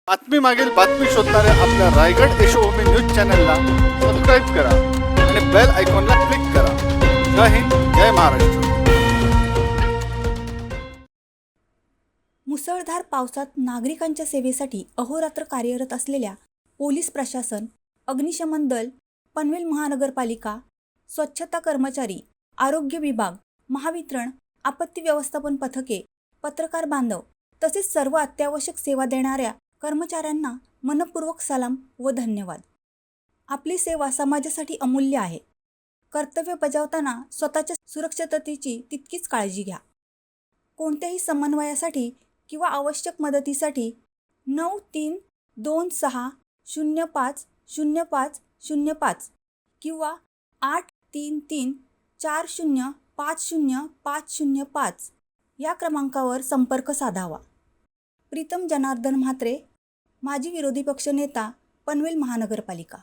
बातमी मागील बातमी शोधणाऱ्या आपल्या रायगड यशोभूमी न्यूज चॅनलला सबस्क्राईब करा आणि बेल आयकॉनला क्लिक करा. जय हिंद, जय महाराष्ट्र. मुसळधार पावसात नागरिकांच्या सेवेसाठी अहोरात्र कार्यरत असलेल्या पोलीस प्रशासन, अग्निशमन दल, पनवेल महानगरपालिका, स्वच्छता कर्मचारी, आरोग्य विभाग, महावितरण, आपत्ती व्यवस्थापन पथके, पत्रकार बांधव तसेच सर्व अत्यावश्यक सेवा देणाऱ्या कर्मचाऱ्यांना मनपूर्वक सलाम व धन्यवाद. आपली सेवा समाजासाठी अमूल्य आहे. कर्तव्य बजावताना स्वतःच्या सुरक्षिततेची तितकीच काळजी घ्या. कोणत्याही समन्वयासाठी किंवा आवश्यक मदतीसाठी 9326050505 किंवा 8334050505 या क्रमांकावर संपर्क साधावा. प्रीतम जनार्दन म्हात्रे, माजी विरोधी पक्षनेता, पनवेल महानगरपालिका.